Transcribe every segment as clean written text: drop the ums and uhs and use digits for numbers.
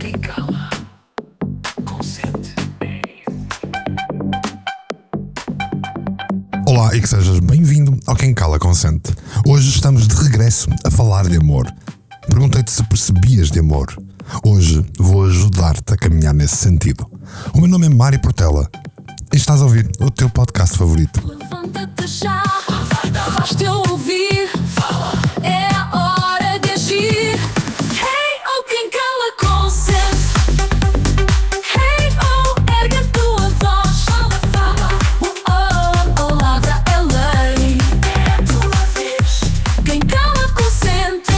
Quem cala, consente. Olá e que sejas bem-vindo ao Quem Cala Consente. Hoje estamos de regresso a falar de amor. Perguntei-te se percebias de amor. Hoje vou ajudar-te a caminhar nesse sentido. O meu nome é Mário Portela e estás a ouvir o teu podcast favorito. Levanta-te já, faz-te ouvir. É a hora de agir. Hey, oh, quem cala consente. Hey, oh, ergue a tua voz. Fala, oh, palavra é lei. É a tua vez. Quem cala consente.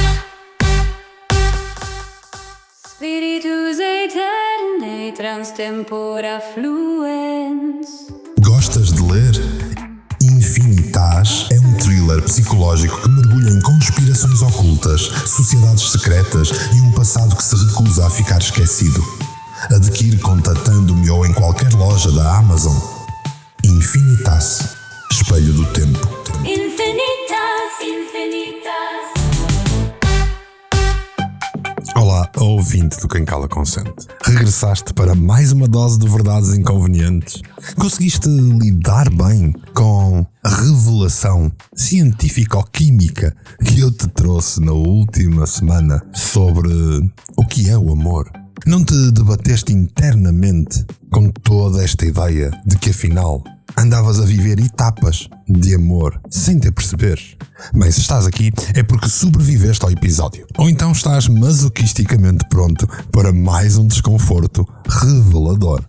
Spiritus aeternae transtempora fluens. Gostas de ler? Infinitas é um thriller psicológico que mergulha em conspirações ocultas, sociedades secretas e um passado que se recusa a ficar esquecido. Adquire contatando-me ou em qualquer loja da Amazon. Infinitas, espelho do tempo. Infinitas, infinitas. Olá, ouvinte do Quem Cala Consente. Regressaste para mais uma dose de verdades inconvenientes? Conseguiste lidar bem com a revelação científico-química que eu te trouxe na última semana sobre o que é o amor? Não te debateste internamente com toda esta ideia de que afinal andavas a viver etapas de amor sem te perceberes? Bem, se estás aqui é porque sobreviveste ao episódio. Ou então estás masoquisticamente pronto para mais um desconforto revelador.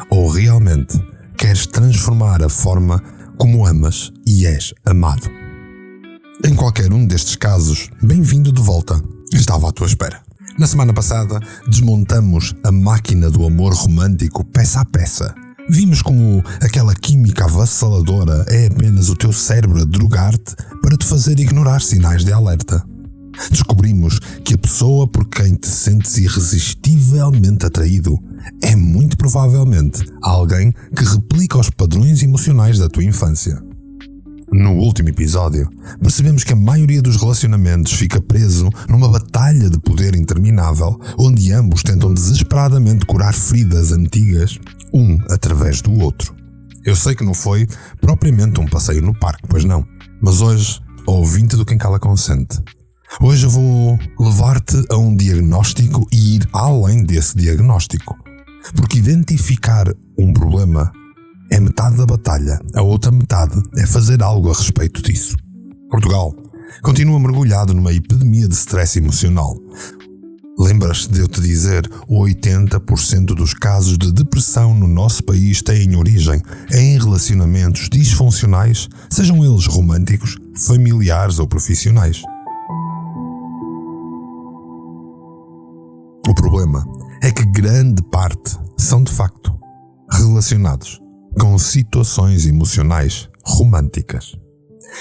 Ou realmente queres transformar a forma como amas e és amado. Em qualquer um destes casos, bem-vindo de volta. Estava à tua espera. Na semana passada, desmontamos a máquina do amor romântico peça a peça. Vimos como aquela química avassaladora é apenas o teu cérebro a drogar-te para te fazer ignorar sinais de alerta. Descobrimos que a pessoa por quem te sentes irresistivelmente atraído é muito provavelmente alguém que replica os padrões emocionais da tua infância. No último episódio, percebemos que a maioria dos relacionamentos fica preso numa batalha de poder interminável, onde ambos tentam desesperadamente curar feridas antigas, um através do outro. Eu sei que não foi propriamente um passeio no parque, pois não, mas hoje, ouvinte do Quem Cala Consente, hoje eu vou levar-te a um diagnóstico e ir além desse diagnóstico, porque identificar um problema é metade da batalha, a outra metade é fazer algo a respeito disso. Portugal continua mergulhado numa epidemia de stress emocional. Lembras-te de eu te dizer, 80% dos casos de depressão no nosso país têm origem em relacionamentos disfuncionais, sejam eles românticos, familiares ou profissionais. O problema é que grande parte são de facto relacionados com situações emocionais românticas.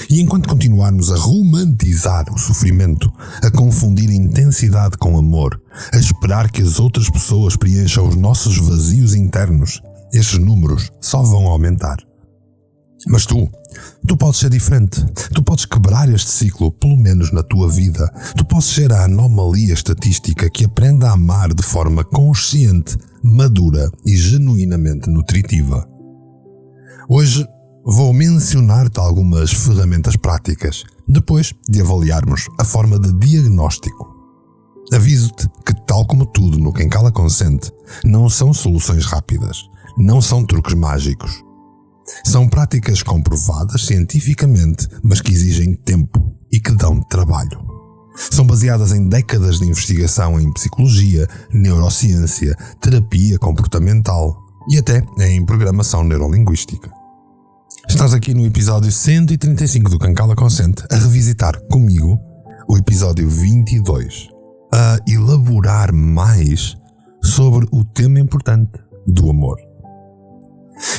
E enquanto continuarmos a romantizar o sofrimento, a confundir intensidade com amor, a esperar que as outras pessoas preencham os nossos vazios internos, estes números só vão aumentar. Mas tu podes ser diferente. Tu podes quebrar este ciclo, pelo menos na tua vida. Tu podes ser a anomalia estatística que aprende a amar de forma consciente, madura e genuinamente nutritiva. Hoje vou mencionar-te algumas ferramentas práticas, depois de avaliarmos a forma de diagnóstico. Aviso-te que, tal como tudo no Quem Cala Consente, não são soluções rápidas, não são truques mágicos. São práticas comprovadas cientificamente, mas que exigem tempo e que dão trabalho. São baseadas em décadas de investigação em psicologia, neurociência, terapia comportamental e até em programação neurolinguística. Estás aqui no episódio 135 do Quem Cala Consente a revisitar comigo o episódio 22, a elaborar mais sobre o tema importante do amor.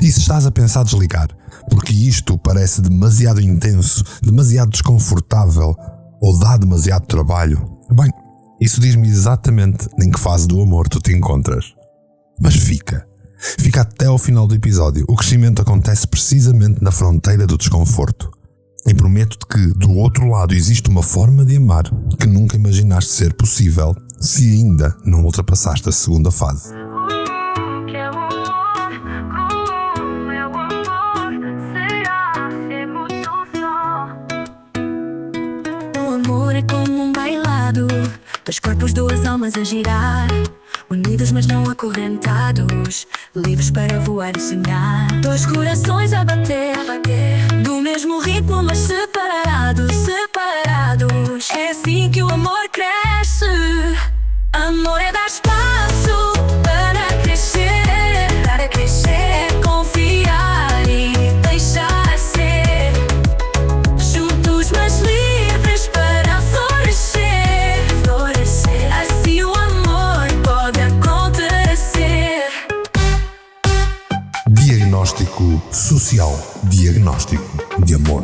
E se estás a pensar desligar, porque isto parece demasiado intenso, demasiado desconfortável ou dá demasiado trabalho, bem, isso diz-me exatamente em que fase do amor tu te encontras. Mas fica até ao final do episódio. O crescimento acontece precisamente na fronteira do desconforto. E prometo-te que do outro lado existe uma forma de amar que nunca imaginaste ser possível se ainda não ultrapassaste a segunda fase. Que é o amor, como é o amor? Será ser muito só? O amor é como um bailado, dois corpos, duas almas a girar, unidos mas não acorrentados, livres para voar e sonhar. Dois corações a bater, do mesmo ritmo mas separados. É assim que o amor cresce. Amor é dar espaço para crescer, é confiar e deixar ser, juntos mas livres para florescer. Assim o amor pode acontecer. Diagnóstico social. Diagnóstico de amor.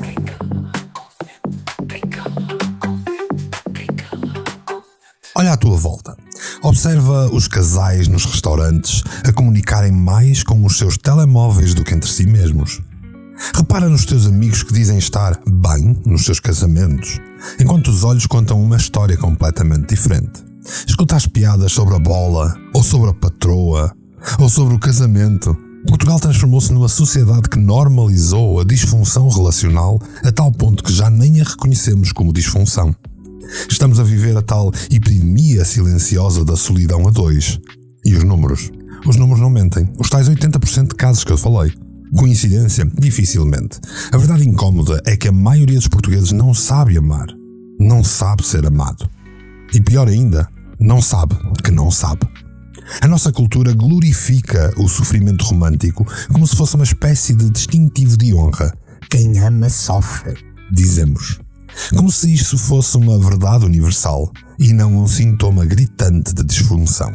Olha à tua volta. Observa os casais nos restaurantes a comunicarem mais com os seus telemóveis do que entre si mesmos. Repara nos teus amigos que dizem estar bem nos seus casamentos, enquanto os olhos contam uma história completamente diferente. Escuta as piadas sobre a bola, ou sobre a patroa, ou sobre o casamento. Portugal transformou-se numa sociedade que normalizou a disfunção relacional a tal ponto que já nem a reconhecemos como disfunção. Estamos a viver a tal epidemia silenciosa da solidão a dois. E os números? Os números não mentem. Os tais 80% de casos que eu falei. Coincidência? Dificilmente. A verdade incómoda é que a maioria dos portugueses não sabe amar. Não sabe ser amado. E pior ainda, não sabe que não sabe. A nossa cultura glorifica o sofrimento romântico como se fosse uma espécie de distintivo de honra. Quem ama sofre, dizemos. Como se isso fosse uma verdade universal e não um sintoma gritante de disfunção.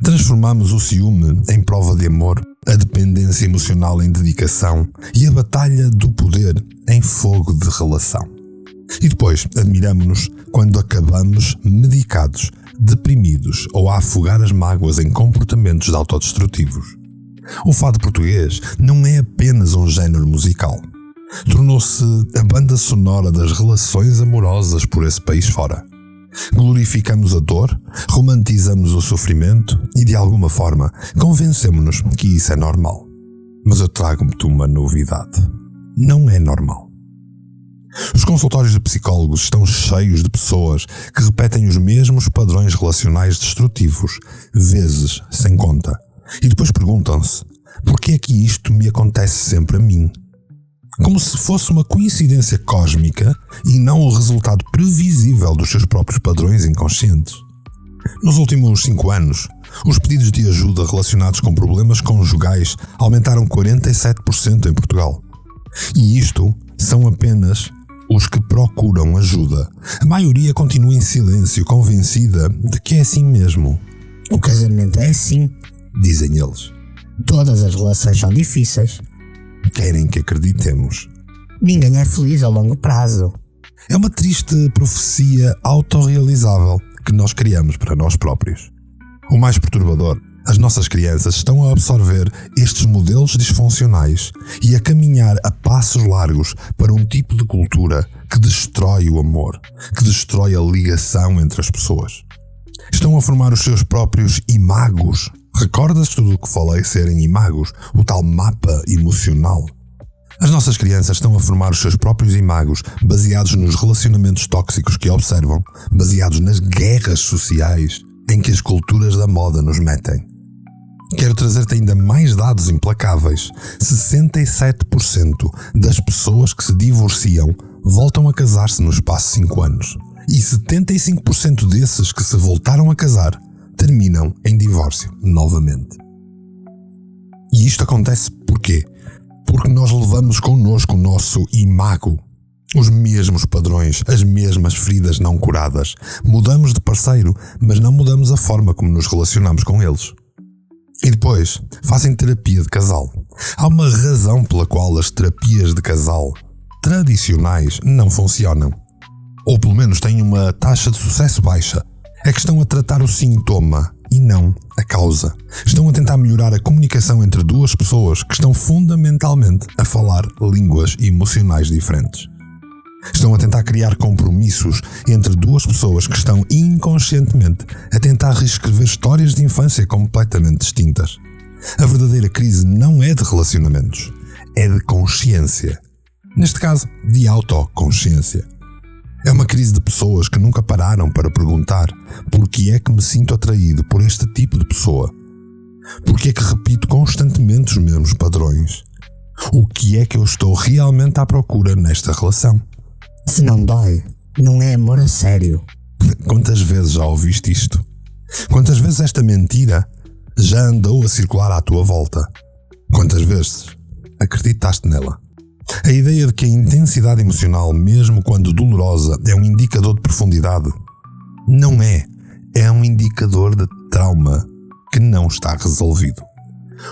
Transformamos o ciúme em prova de amor, a dependência emocional em dedicação e a batalha do poder em fogo de relação. E depois admiramos-nos quando acabamos medicados, deprimidos ou a afogar as mágoas em comportamentos autodestrutivos. O fado português não é apenas um género musical. Tornou-se a banda sonora das relações amorosas por esse país fora. Glorificamos a dor, romantizamos o sofrimento e, de alguma forma, convencemos-nos que isso é normal. Mas eu trago-me-te uma novidade. Não é normal. Os consultórios de psicólogos estão cheios de pessoas que repetem os mesmos padrões relacionais destrutivos, vezes sem conta, e depois perguntam-se: por que é que isto me acontece sempre a mim? Como se fosse uma coincidência cósmica e não o resultado previsível dos seus próprios padrões inconscientes. Nos últimos 5 anos, os pedidos de ajuda relacionados com problemas conjugais aumentaram 47% em Portugal. E isto são apenas os que procuram ajuda. A maioria continua em silêncio, convencida de que é assim mesmo. O casamento é assim, dizem eles. Todas as relações são difíceis. Querem que acreditemos. Ninguém é feliz a longo prazo. É uma triste profecia autorrealizável que nós criamos para nós próprios. O mais perturbador, as nossas crianças estão a absorver estes modelos disfuncionais e a caminhar a passos largos para um tipo de cultura que destrói o amor, que destrói a ligação entre as pessoas. Estão a formar os seus próprios imagos. Recordas tudo o que falei serem imagos, o tal mapa emocional? As nossas crianças estão a formar os seus próprios imagos, baseados nos relacionamentos tóxicos que observam, baseados nas guerras sociais em que as culturas da moda nos metem. Quero trazer-te ainda mais dados implacáveis. 67% das pessoas que se divorciam voltam a casar-se no espaço de 5 anos. E 75% desses que se voltaram a casar terminam em divórcio novamente. E isto acontece porquê? Porque nós levamos connosco o nosso imago, os mesmos padrões, as mesmas feridas não curadas. Mudamos de parceiro, mas não mudamos a forma como nos relacionamos com eles. E depois, fazem terapia de casal. Há uma razão pela qual as terapias de casal tradicionais não funcionam. Ou pelo menos têm uma taxa de sucesso baixa. É que estão a tratar o sintoma e não a causa. Estão a tentar melhorar a comunicação entre duas pessoas que estão fundamentalmente a falar línguas emocionais diferentes. Estão a tentar criar compromissos entre duas pessoas que estão inconscientemente a tentar reescrever histórias de infância completamente distintas. A verdadeira crise não é de relacionamentos, é de consciência. Neste caso, de autoconsciência. É uma crise de pessoas que nunca pararam para perguntar por que é que me sinto atraído por este tipo de pessoa. Por que é que repito constantemente os mesmos padrões? O que é que eu estou realmente à procura nesta relação? Se não dói, não é amor a sério. Quantas vezes já ouviste isto? Quantas vezes esta mentira já andou a circular à tua volta? Quantas vezes acreditaste nela? A ideia de que a intensidade emocional, mesmo quando dolorosa, é um indicador de profundidade, não é. É um indicador de trauma que não está resolvido.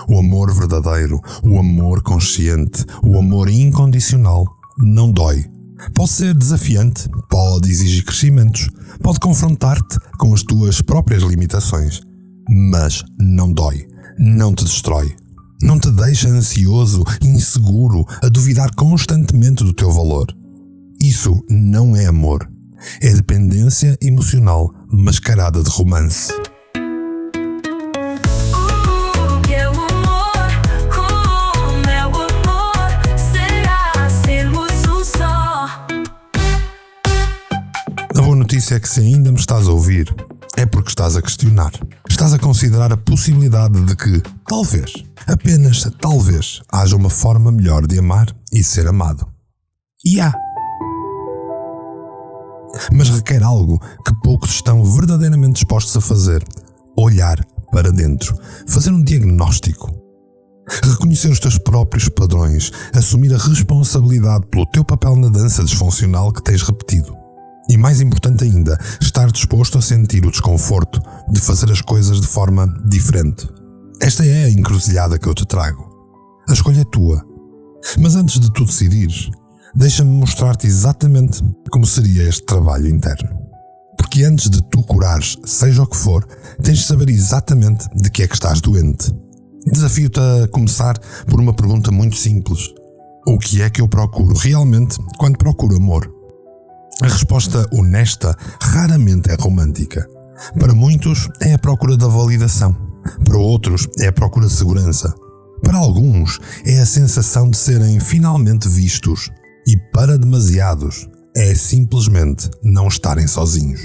O amor verdadeiro, o amor consciente, o amor incondicional não dói. Pode ser desafiante, pode exigir crescimentos, pode confrontar-te com as tuas próprias limitações, mas não dói, não te destrói. Não te deixa ansioso, inseguro, a duvidar constantemente do teu valor. Isso não é amor. É dependência emocional mascarada de romance. Que é o amor, como é o amor? Será sermos um só? A boa notícia é que se ainda me estás a ouvir, é porque estás a questionar. Estás a considerar a possibilidade de que, talvez, apenas talvez, haja uma forma melhor de amar e ser amado. E há. Mas requer algo que poucos estão verdadeiramente dispostos a fazer. Olhar para dentro. Fazer um diagnóstico. Reconhecer os teus próprios padrões. Assumir a responsabilidade pelo teu papel na dança disfuncional que tens repetido. E mais importante ainda, estar disposto a sentir o desconforto de fazer as coisas de forma diferente. Esta é a encruzilhada que eu te trago. A escolha é tua. Mas antes de tu decidires, deixa-me mostrar-te exatamente como seria este trabalho interno. Porque antes de tu curares, seja o que for, tens de saber exatamente de que é que estás doente. Desafio-te a começar por uma pergunta muito simples. O que é que eu procuro realmente quando procuro amor? A resposta honesta raramente é romântica. Para muitos é a procura da validação. Para outros é a procura de segurança. Para alguns é a sensação de serem finalmente vistos. E para demasiados é simplesmente não estarem sozinhos.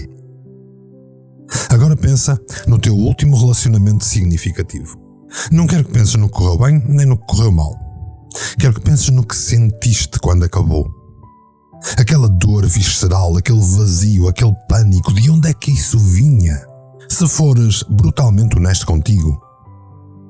Agora pensa no teu último relacionamento significativo. Não quero que penses no que correu bem nem no que correu mal. Quero que penses no que sentiste quando acabou. Aquela dor visceral, aquele vazio, aquele pânico, de onde é que isso vinha? Se fores brutalmente honesto contigo,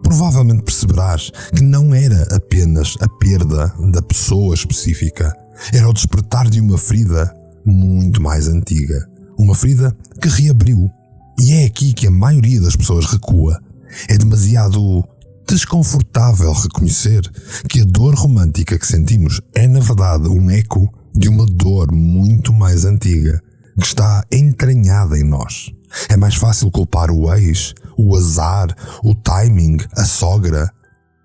provavelmente perceberás que não era apenas a perda da pessoa específica, era o despertar de uma ferida muito mais antiga. Uma ferida que reabriu. E é aqui que a maioria das pessoas recua. É demasiado desconfortável reconhecer que a dor romântica que sentimos é, na verdade, um eco de uma dor muito mais antiga, que está entranhada em nós. É mais fácil culpar o ex, o azar, o timing, a sogra,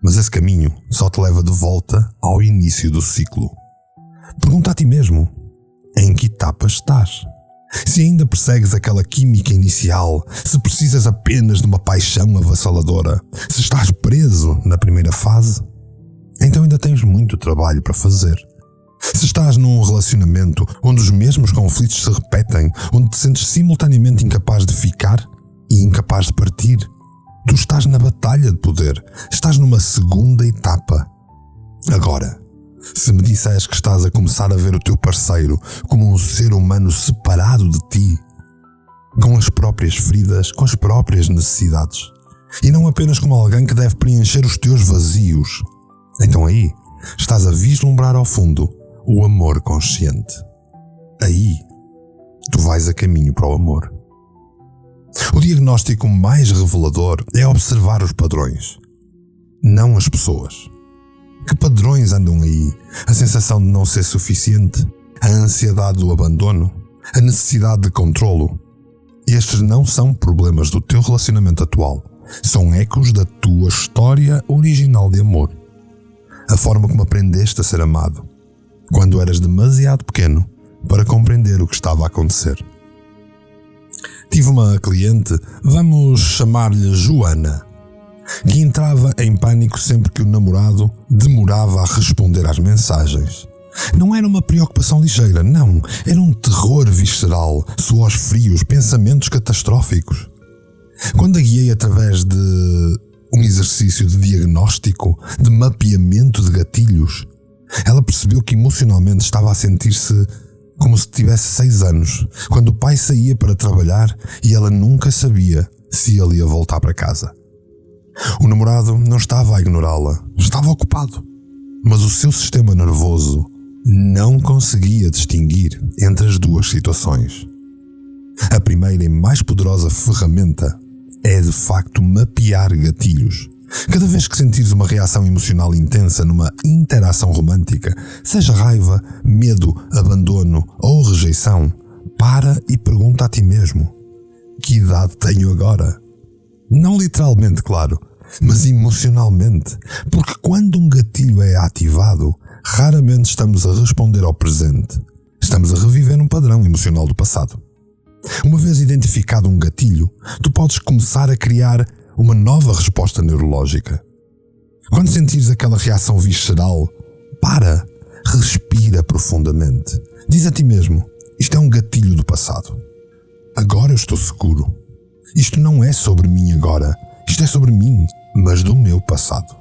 mas esse caminho só te leva de volta ao início do ciclo. Pergunta a ti mesmo, em que etapa estás? Se ainda persegues aquela química inicial, se precisas apenas de uma paixão avassaladora, se estás preso na primeira fase, então ainda tens muito trabalho para fazer. Se estás num relacionamento onde os mesmos conflitos se repetem, onde te sentes simultaneamente incapaz de ficar e incapaz de partir, tu estás na batalha de poder, estás numa segunda etapa. Agora, se me disseres que estás a começar a ver o teu parceiro como um ser humano separado de ti, com as próprias feridas, com as próprias necessidades, e não apenas como alguém que deve preencher os teus vazios, então aí estás a vislumbrar ao fundo o amor consciente. Aí, tu vais a caminho para o amor. O diagnóstico mais revelador é observar os padrões, não as pessoas. Que padrões andam aí? A sensação de não ser suficiente? A ansiedade do abandono? A necessidade de controlo? Estes não são problemas do teu relacionamento atual. São ecos da tua história original de amor. A forma como aprendeste a ser amado. Quando eras demasiado pequeno para compreender o que estava a acontecer. Tive uma cliente, vamos chamar-lhe Joana, que entrava em pânico sempre que o namorado demorava a responder às mensagens. Não era uma preocupação ligeira, não. Era um terror visceral, suores frios, pensamentos catastróficos. Quando a guiei através de um exercício de diagnóstico, de mapeamento de gatilhos, ela percebeu que emocionalmente estava a sentir-se como se tivesse 6 anos, quando o pai saía para trabalhar e ela nunca sabia se ele ia voltar para casa. O namorado não estava a ignorá-la, estava ocupado, mas o seu sistema nervoso não conseguia distinguir entre as duas situações. A primeira e mais poderosa ferramenta é de facto mapear gatilhos. Cada vez que sentires uma reação emocional intensa numa interação romântica, seja raiva, medo, abandono ou rejeição, para e pergunta a ti mesmo: que idade tenho agora? Não literalmente, claro, mas emocionalmente, porque quando um gatilho é ativado, raramente estamos a responder ao presente. Estamos a reviver um padrão emocional do passado. Uma vez identificado um gatilho, tu podes começar a criar uma nova resposta neurológica. Quando sentires aquela reação visceral, para, respira profundamente. Diz a ti mesmo: isto é um gatilho do passado. Agora eu estou seguro. Isto não é sobre mim agora. Isto é sobre mim, mas do meu passado.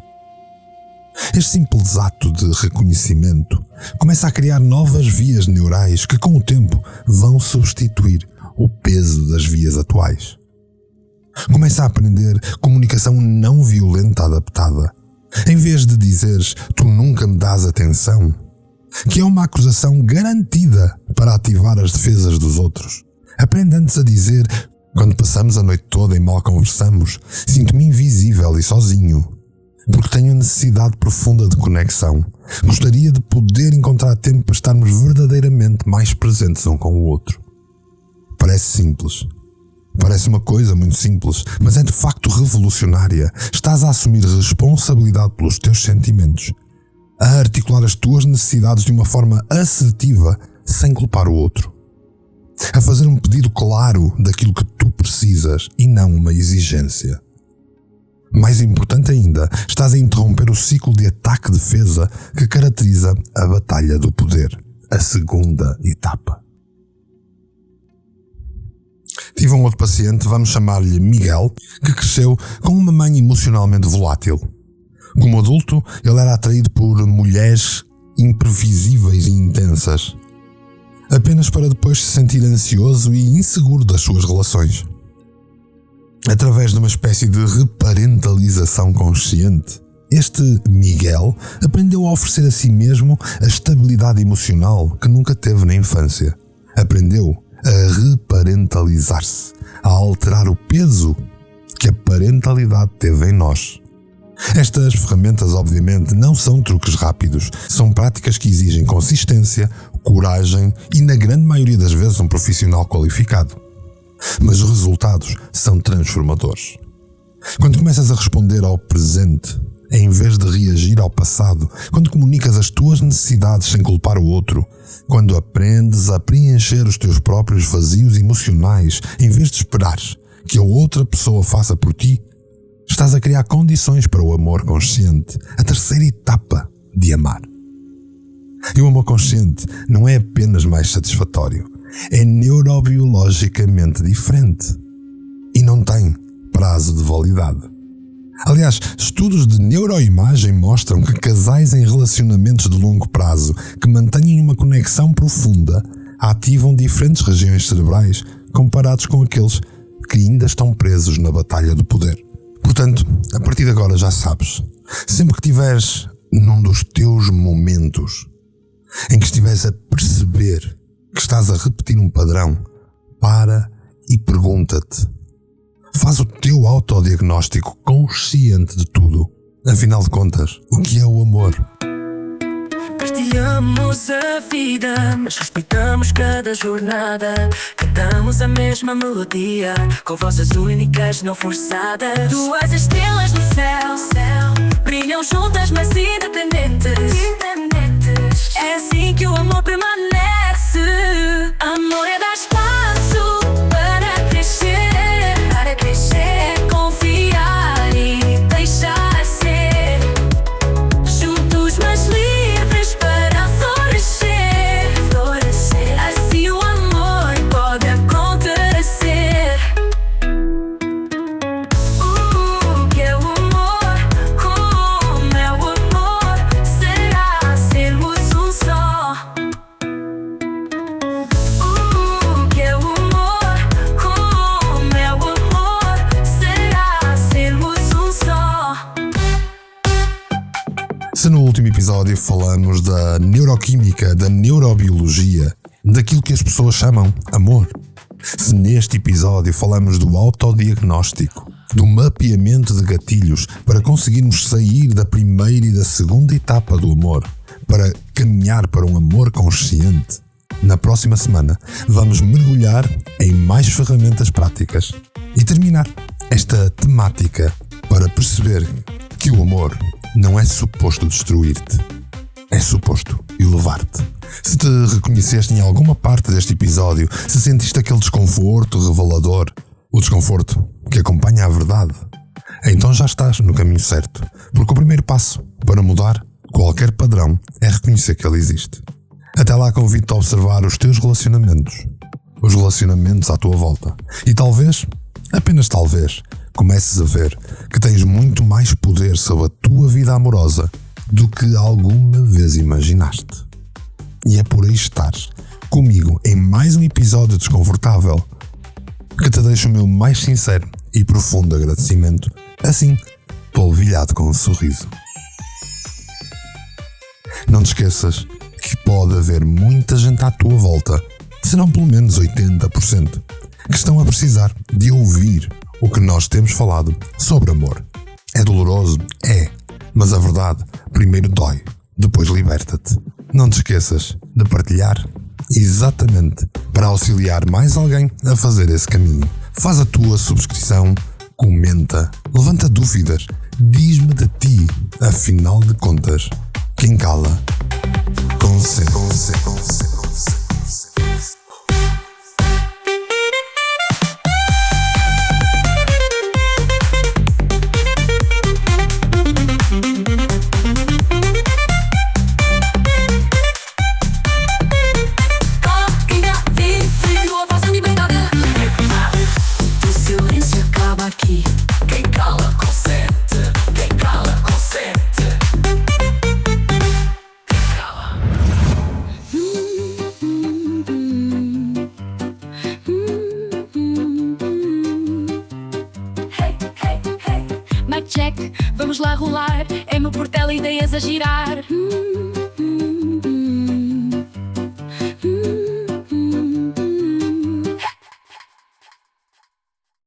Este simples ato de reconhecimento começa a criar novas vias neurais que, com o tempo, vão substituir o peso das vias atuais. Começa a aprender comunicação não violenta adaptada. Em vez de dizeres "tu nunca me dás atenção", que é uma acusação garantida para ativar as defesas dos outros, aprende antes a dizer: quando passamos a noite toda e mal conversamos, sinto-me invisível e sozinho, porque tenho necessidade profunda de conexão. Gostaria de poder encontrar tempo para estarmos verdadeiramente mais presentes um com o outro. Parece simples. Parece uma coisa muito simples, mas é de facto revolucionária. Estás a assumir responsabilidade pelos teus sentimentos, a articular as tuas necessidades de uma forma assertiva, sem culpar o outro, a fazer um pedido claro daquilo que tu precisas e não uma exigência. Mais importante ainda, estás a interromper o ciclo de ataque-defesa que caracteriza a batalha do poder, a segunda etapa. Tive um outro paciente, vamos chamar-lhe Miguel, que cresceu com uma mãe emocionalmente volátil. Como adulto, ele era atraído por mulheres imprevisíveis e intensas, apenas para depois se sentir ansioso e inseguro das suas relações. Através de uma espécie de reparentalização consciente, este Miguel aprendeu a oferecer a si mesmo a estabilidade emocional que nunca teve na infância. Aprendeu a reparentalizar-se, a alterar o peso que a parentalidade teve em nós. Estas ferramentas, obviamente, não são truques rápidos, são práticas que exigem consistência, coragem e, na grande maioria das vezes, um profissional qualificado. Mas os resultados são transformadores. Quando começas a responder ao presente, em vez de reagir ao passado, quando comunicas as tuas necessidades sem culpar o outro, quando aprendes a preencher os teus próprios vazios emocionais, em vez de esperares que a outra pessoa faça por ti, estás a criar condições para o amor consciente, a terceira etapa de amar. E o amor consciente não é apenas mais satisfatório, é neurobiologicamente diferente e não tem prazo de validade. Aliás, estudos de neuroimagem mostram que casais em relacionamentos de longo prazo que mantêm uma conexão profunda ativam diferentes regiões cerebrais comparados com aqueles que ainda estão presos na batalha do poder. Portanto, a partir de agora já sabes, sempre que estiveres num dos teus momentos em que estiveres a perceber que estás a repetir um padrão, para e pergunta-te. Faz o teu autodiagnóstico consciente de tudo. Afinal de contas, o que é o amor? Partilhamos a vida, mas respeitamos cada jornada. Cantamos a mesma melodia, com vozes únicas, não forçadas. Duas estrelas no céu, brilham juntas mas independentes. É assim que o amor permanece. Se no último episódio falamos da neuroquímica, da neurobiologia, daquilo que as pessoas chamam amor, se neste episódio falamos do autodiagnóstico, do mapeamento de gatilhos para conseguirmos sair da primeira e da segunda etapa do amor, para caminhar para um amor consciente, na próxima semana vamos mergulhar em mais ferramentas práticas e terminar esta temática para perceber que o amor não é suposto destruir-te, é suposto elevar-te. Se te reconheceste em alguma parte deste episódio, se sentiste aquele desconforto revelador, o desconforto que acompanha a verdade, então já estás no caminho certo, porque o primeiro passo para mudar qualquer padrão é reconhecer que ele existe. Até lá convido-te a observar os teus relacionamentos, os relacionamentos à tua volta, e talvez, apenas talvez, comeces a ver que tens muito mais poder sobre a tua vida amorosa do que alguma vez imaginaste. E é por aí estares comigo em mais um episódio desconfortável que te deixo o meu mais sincero e profundo agradecimento, assim, polvilhado com um sorriso. Não te esqueças que pode haver muita gente à tua volta, se não pelo menos 80%, que estão a precisar de ouvir o que nós temos falado sobre amor. É doloroso? É. Mas a verdade primeiro dói, depois liberta-te. Não te esqueças de partilhar, exatamente para auxiliar mais alguém a fazer esse caminho. Faz a tua subscrição, comenta, levanta dúvidas, diz-me de ti, afinal de contas, quem cala, consente. Quem a vive, tua voz é liberdade. O silêncio acaba aqui. Quem cala consente. Quem cala consente. Quem cala. Hey, hey, hey. Mic check, vamos lá rolar. É meu portela, ideias a girar.